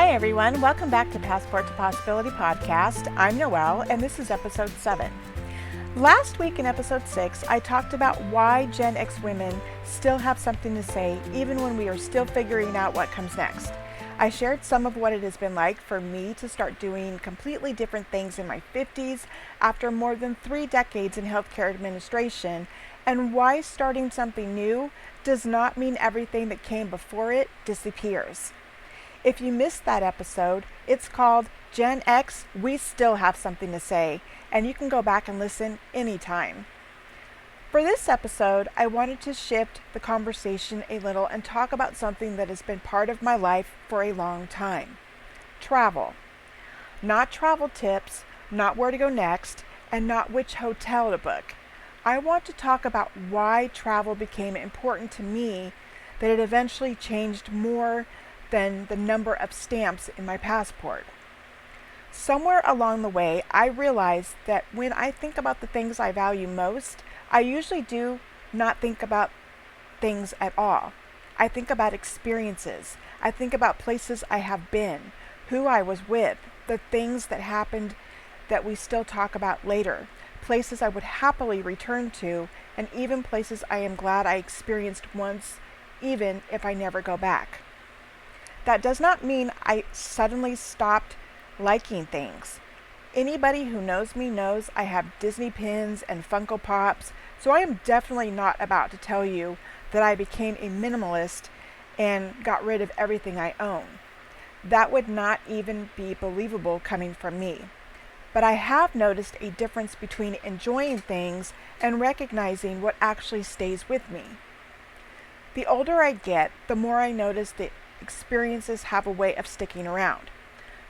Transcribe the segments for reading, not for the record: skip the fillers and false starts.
Hi everyone, welcome back to Passport to Possibility podcast. I'm Noelle and this is episode 7. Last week in episode 6, I talked about why Gen X women still have something to say even when we are still figuring out what comes next. I shared some of what it has been like for me to start doing completely different things in my 50s after more than 3 decades in healthcare administration, and why starting something new does not mean everything that came before it disappears. If you missed that episode, it's called Gen X, We Still Have Something to Say, and you can go back and listen anytime. For this episode, I wanted to shift the conversation a little and talk about something that has been part of my life for a long time. Travel. Not travel tips, not where to go next, and not which hotel to book. I want to talk about why travel became important to me, that it eventually changed more than the number of stamps in my passport. Somewhere along the way, I realized that when I think about the things I value most, I usually do not think about things at all. I think about experiences. I think about places I have been, who I was with, the things that happened that we still talk about later, places I would happily return to, and even places I am glad I experienced once, even if I never go back. That does not mean I suddenly stopped liking things. Anybody who knows me knows I have Disney pins and Funko Pops, so I am definitely not about to tell you that I became a minimalist and got rid of everything I own. That would not even be believable coming from me. But I have noticed a difference between enjoying things and recognizing what actually stays with me. The older I get, the more I notice that experiences have a way of sticking around.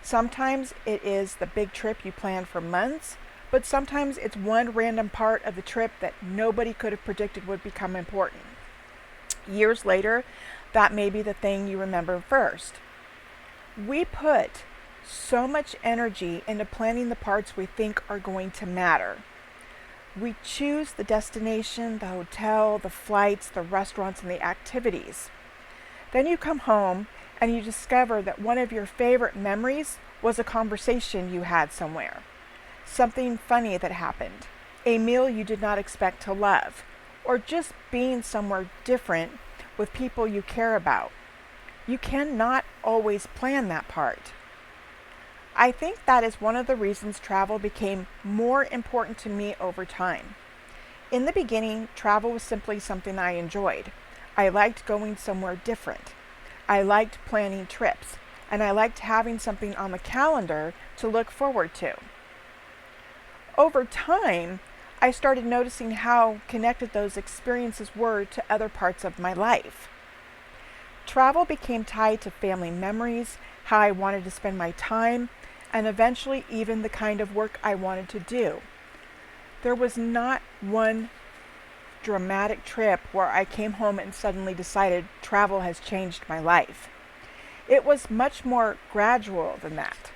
Sometimes it is the big trip you plan for months, but sometimes it's one random part of the trip that nobody could have predicted would become important. Years later, that may be the thing you remember first. We put so much energy into planning the parts we think are going to matter. We choose the destination, the hotel, the flights, the restaurants, and the activities. Then you come home and you discover that one of your favorite memories was a conversation you had somewhere, something funny that happened, a meal you did not expect to love, or just being somewhere different with people you care about. You cannot always plan that part. I think that is one of the reasons travel became more important to me over time. In the beginning, travel was simply something I enjoyed. I liked going somewhere different. I liked planning trips, and I liked having something on the calendar to look forward to. Over time, I started noticing how connected those experiences were to other parts of my life. Travel became tied to family memories, how I wanted to spend my time, and eventually even the kind of work I wanted to do. There was not one dramatic trip where I came home and suddenly decided travel has changed my life. It was much more gradual than that.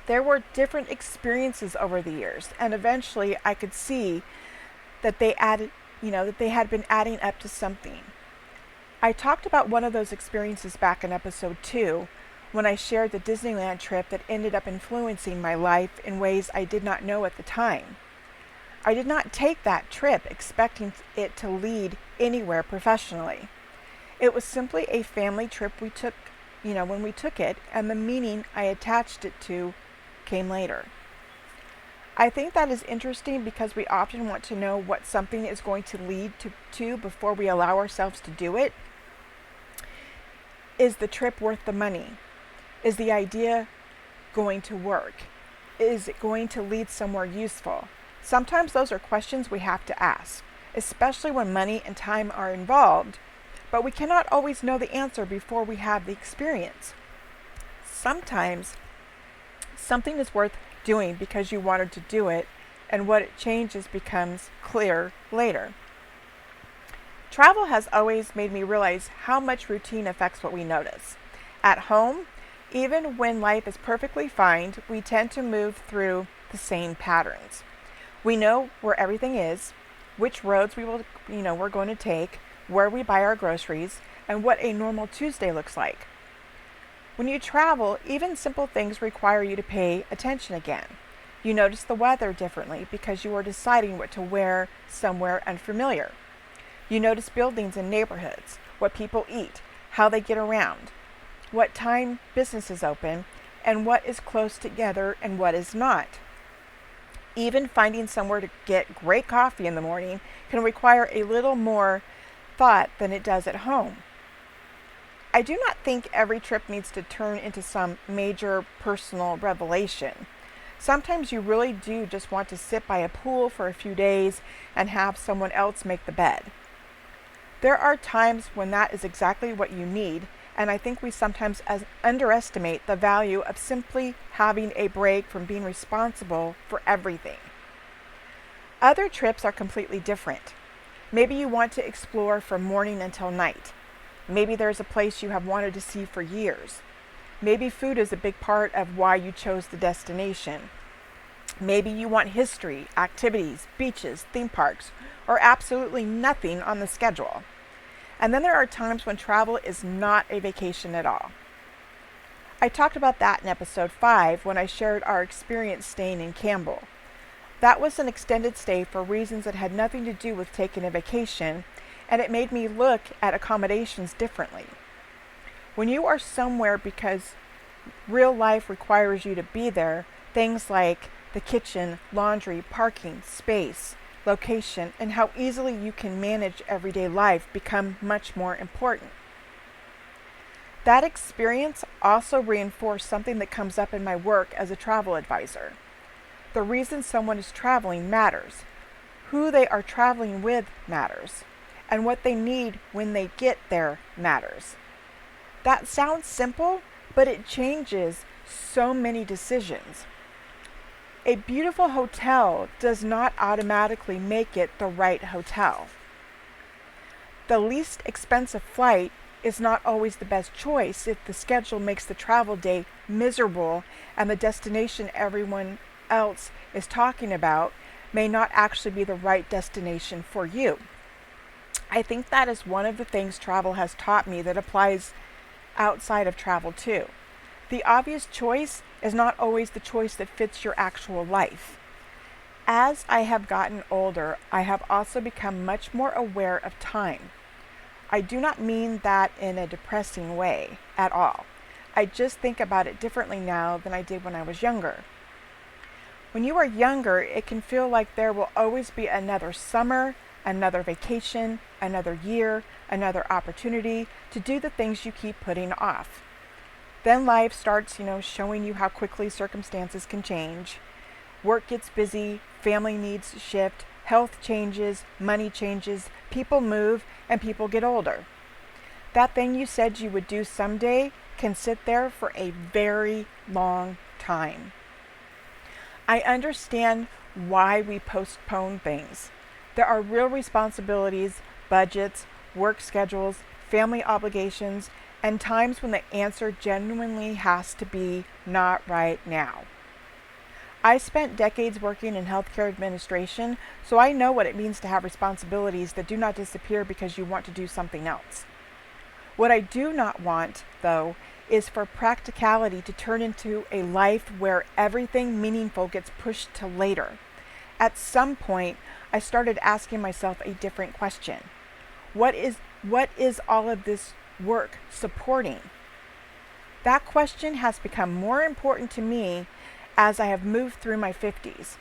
There were different experiences over the years, and eventually I could see that they had been adding up to something. I talked about one of those experiences back in episode 2 when I shared the Disneyland trip that ended up influencing my life in ways I did not know at the time. I did not take that trip expecting it to lead anywhere professionally. It was simply a family trip we took, when we took it, and the meaning I attached it to came later. I think that is interesting because we often want to know what something is going to lead to before we allow ourselves to do it. Is the trip worth the money? Is the idea going to work? Is it going to lead somewhere useful? Sometimes those are questions we have to ask, especially when money and time are involved, but we cannot always know the answer before we have the experience. Sometimes something is worth doing because you wanted to do it, and what it changes becomes clear later. Travel has always made me realize how much routine affects what we notice. At home, even when life is perfectly fine, we tend to move through the same patterns. We know where everything is, which roads we're going to take, where we buy our groceries, and what a normal Tuesday looks like. When you travel, even simple things require you to pay attention again. You notice the weather differently because you are deciding what to wear somewhere unfamiliar. You notice buildings and neighborhoods, what people eat, how they get around, what time businesses open, and what is close together and what is not. Even finding somewhere to get great coffee in the morning can require a little more thought than it does at home. I do not think every trip needs to turn into some major personal revelation. Sometimes you really do just want to sit by a pool for a few days and have someone else make the bed. There are times when that is exactly what you need, and I think we sometimes underestimate the value of simply having a break from being responsible for everything. Other trips are completely different. Maybe you want to explore from morning until night. Maybe there's a place you have wanted to see for years. Maybe food is a big part of why you chose the destination. Maybe you want history, activities, beaches, theme parks, or absolutely nothing on the schedule. And then there are times when travel is not a vacation at all. I talked about that in episode 5 when I shared our experience staying in Campbell. That was an extended stay for reasons that had nothing to do with taking a vacation, and it made me look at accommodations differently. When you are somewhere because real life requires you to be there, things like the kitchen, laundry, parking, space, location, and how easily you can manage everyday life become much more important. That experience also reinforced something that comes up in my work as a travel advisor. The reason someone is traveling matters. Who they are traveling with matters. And what they need when they get there matters. That sounds simple, but it changes so many decisions. A beautiful hotel does not automatically make it the right hotel. The least expensive flight is not always the best choice if the schedule makes the travel day miserable and the destination everyone else is talking about may not actually be the right destination for you. I think that is one of the things travel has taught me that applies outside of travel too. The obvious choice is not always the choice that fits your actual life. As I have gotten older, I have also become much more aware of time. I do not mean that in a depressing way at all. I just think about it differently now than I did when I was younger. When you are younger, it can feel like there will always be another summer, another vacation, another year, another opportunity to do the things you keep putting off. Then life starts, showing you how quickly circumstances can change. Work gets busy, family needs shift, health changes, money changes, people move, and people get older. That thing you said you would do someday can sit there for a very long time. I understand why we postpone things. There are real responsibilities, budgets, work schedules, family obligations, and times when the answer genuinely has to be not right now. I spent decades working in healthcare administration, so I know what it means to have responsibilities that do not disappear because you want to do something else. What I do not want, though, is for practicality to turn into a life where everything meaningful gets pushed to later. At some point, I started asking myself a different question. What is all of this work supporting? That question has become more important to me as I have moved through my 50s.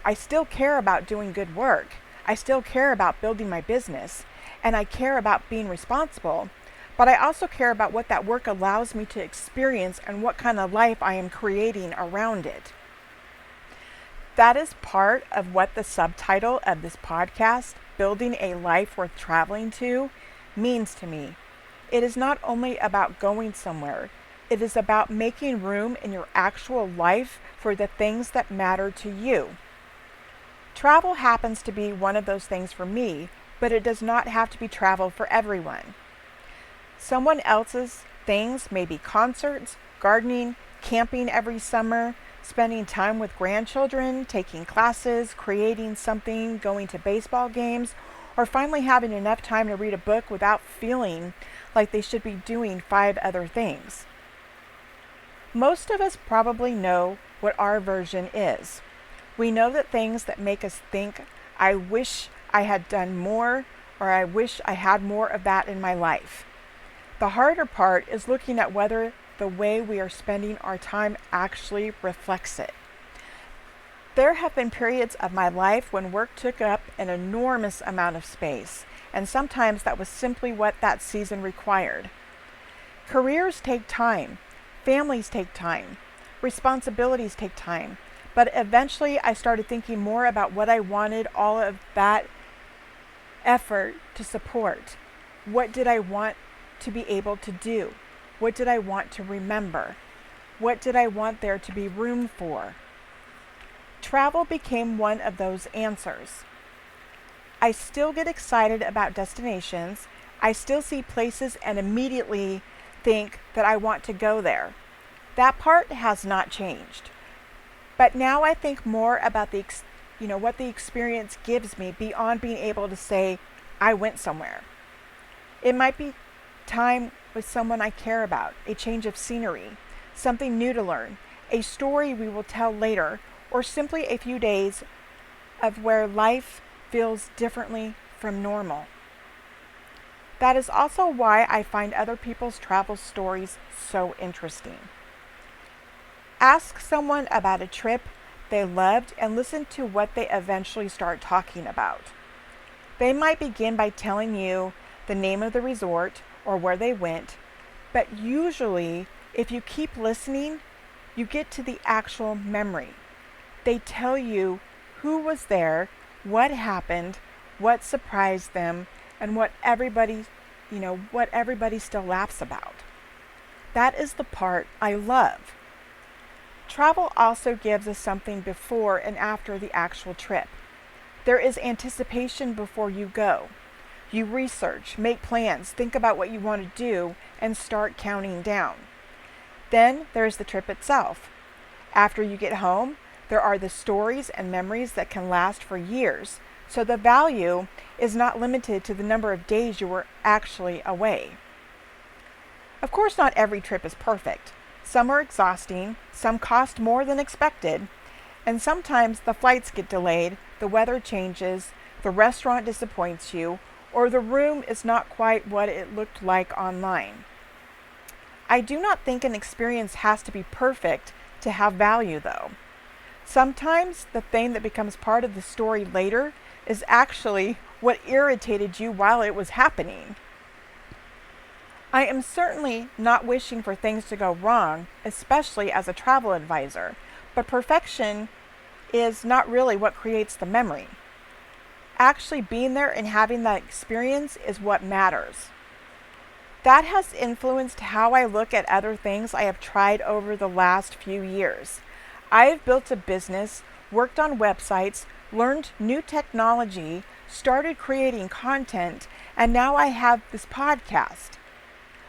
I still care about doing good work. I still care about building my business, and I care about being responsible, but I also care about what that work allows me to experience and what kind of life I am creating around it. That is part of what the subtitle of this podcast, Building a Life Worth Traveling To, means to me. It is not only about going somewhere, it is about making room in your actual life for the things that matter to you. Travel happens to be one of those things for me, but it does not have to be travel for everyone. Someone else's things may be concerts, gardening, camping every summer, spending time with grandchildren, taking classes, creating something, going to baseball games, or finally having enough time to read a book without feeling like they should be doing 5 other things. Most of us probably know what our version is. We know that things that make us think, I wish I had done more, or I wish I had more of that in my life. The harder part is looking at whether the way we are spending our time actually reflects it. There have been periods of my life when work took up an enormous amount of space, and sometimes that was simply what that season required. Careers take time, families take time, responsibilities take time, but eventually I started thinking more about what I wanted all of that effort to support. What did I want to be able to do? What did I want to remember? What did I want there to be room for? Travel became one of those answers. I still get excited about destinations. I still see places and immediately think that I want to go there. That part has not changed. But now I think more about what the experience gives me beyond being able to say, I went somewhere. It might be time with someone I care about, a change of scenery, something new to learn, a story we will tell later, or simply a few days of where life feels differently from normal. That is also why I find other people's travel stories so interesting. Ask someone about a trip they loved and listen to what they eventually start talking about. They might begin by telling you the name of the resort or where they went, but usually, if you keep listening, you get to the actual memory. They tell you who was there, what happened, what surprised them, and what everybody still laughs about. That is the part I love. Travel also gives us something before and after the actual trip. There is anticipation before you go. You research, make plans, think about what you want to do, and start counting down. Then there's the trip itself. After you get home, there are the stories and memories that can last for years, so the value is not limited to the number of days you were actually away. Of course, not every trip is perfect. Some are exhausting, some cost more than expected, and sometimes the flights get delayed, the weather changes, the restaurant disappoints you, or the room is not quite what it looked like online. I do not think an experience has to be perfect to have value, though. Sometimes the thing that becomes part of the story later is actually what irritated you while it was happening. I am certainly not wishing for things to go wrong, especially as a travel advisor, but perfection is not really what creates the memory. Actually being there and having that experience is what matters. That has influenced how I look at other things I have tried over the last few years. I have built a business, worked on websites, learned new technology, started creating content, and now I have this podcast.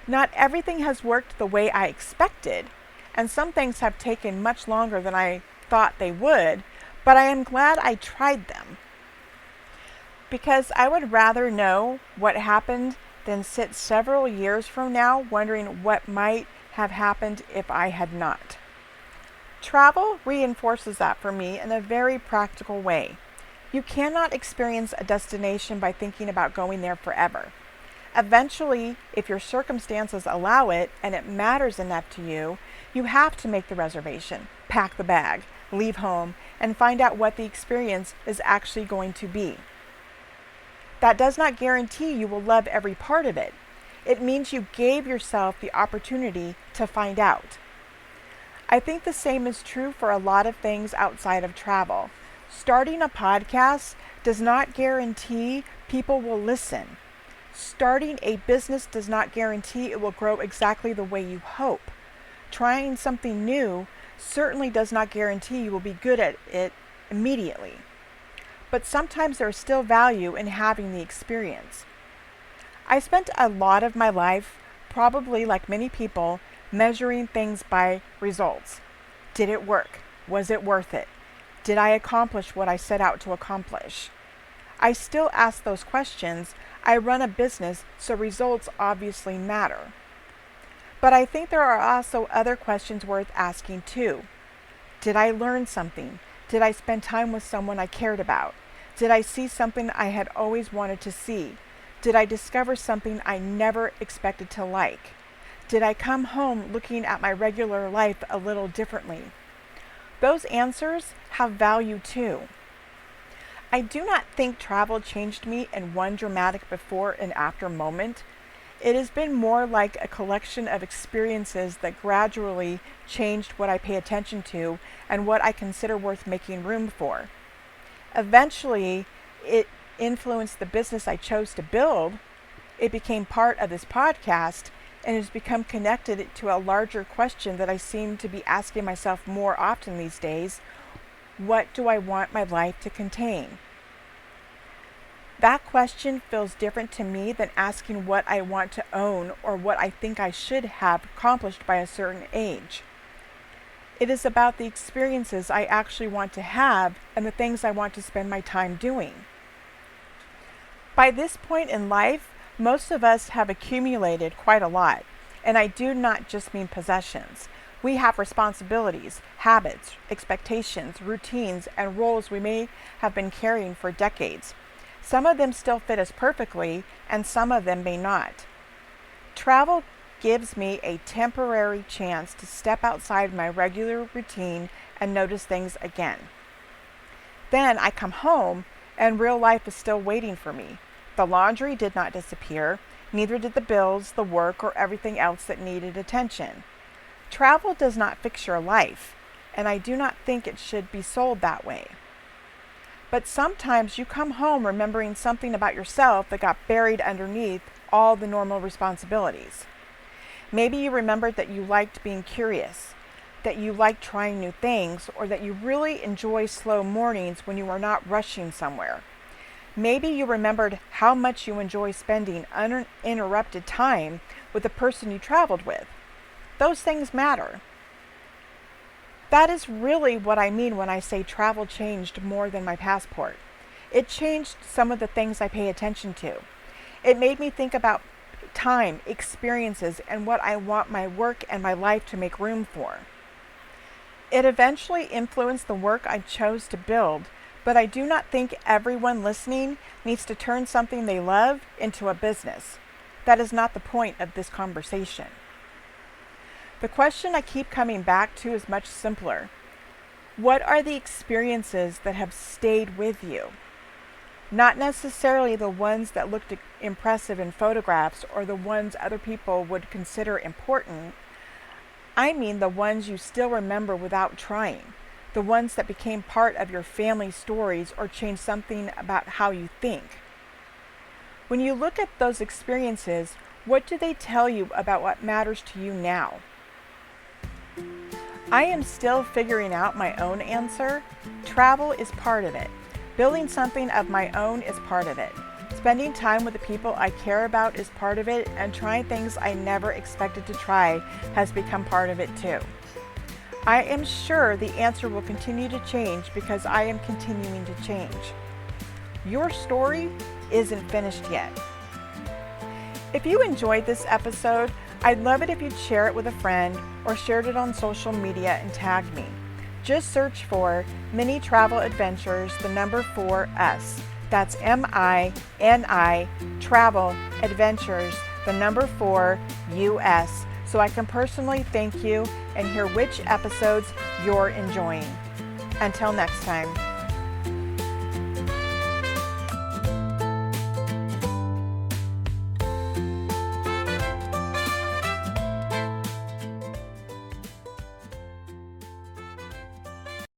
Not everything has worked the way I expected, and some things have taken much longer than I thought they would, but I am glad I tried them. Because I would rather know what happened than sit several years from now wondering what might have happened if I had not. Travel reinforces that for me in a very practical way. You cannot experience a destination by thinking about going there forever. Eventually, if your circumstances allow it and it matters enough to you, you have to make the reservation, pack the bag, leave home, and find out what the experience is actually going to be. That does not guarantee you will love every part of it. It means you gave yourself the opportunity to find out. I think the same is true for a lot of things outside of travel. Starting a podcast does not guarantee people will listen. Starting a business does not guarantee it will grow exactly the way you hope. Trying something new certainly does not guarantee you will be good at it immediately. But sometimes there is still value in having the experience. I spent a lot of my life, probably like many people, measuring things by results. Did it work? Was it worth it? Did I accomplish what I set out to accomplish? I still ask those questions. I run a business, so results obviously matter. But I think there are also other questions worth asking too. Did I learn something? Did I spend time with someone I cared about? Did I see something I had always wanted to see? Did I discover something I never expected to like? Did I come home looking at my regular life a little differently? Those answers have value too. I do not think travel changed me in one dramatic before and after moment. It has been more like a collection of experiences that gradually changed what I pay attention to and what I consider worth making room for. Eventually, it influenced the business I chose to build. It became part of this podcast and has become connected to a larger question that I seem to be asking myself more often these days. What do I want my life to contain? That question feels different to me than asking what I want to own or what I think I should have accomplished by a certain age. It is about the experiences I actually want to have and the things I want to spend my time doing. By this point in life, most of us have accumulated quite a lot, and I do not just mean possessions. We have responsibilities, habits, expectations, routines, and roles we may have been carrying for decades. Some of them still fit us perfectly, and some of them may not. Travel gives me a temporary chance to step outside my regular routine and notice things again. Then I come home, and real life is still waiting for me. The laundry did not disappear, neither did the bills, the work, or everything else that needed attention. Travel does not fix your life, and I do not think it should be sold that way. But sometimes you come home remembering something about yourself that got buried underneath all the normal responsibilities. Maybe you remembered that you liked being curious, that you liked trying new things, or that you really enjoy slow mornings when you are not rushing somewhere. Maybe you remembered how much you enjoy spending uninterrupted time with the person you traveled with. Those things matter. That is really what I mean when I say travel changed more than my passport. It changed some of the things I pay attention to. It made me think about time, experiences, and what I want my work and my life to make room for. It eventually influenced the work I chose to build, but I do not think everyone listening needs to turn something they love into a business. That is not the point of this conversation. The question I keep coming back to is much simpler. What are the experiences that have stayed with you? Not necessarily the ones that looked impressive in photographs or the ones other people would consider important. I mean the ones you still remember without trying, the ones that became part of your family stories or changed something about how you think. When you look at those experiences, what do they tell you about what matters to you now? I am still figuring out my own answer. Travel is part of it. Building something of my own is part of it. Spending time with the people I care about is part of it, and trying things I never expected to try has become part of it too. I am sure the answer will continue to change because I am continuing to change. Your story isn't finished yet. If you enjoyed this episode, I'd love it if you'd share it with a friend or shared it on social media and tagged me. Just search for Mini Travel Adventures, 4US. That's MINI Travel Adventures, 4US, so I can personally thank you and hear which episodes you're enjoying. Until next time.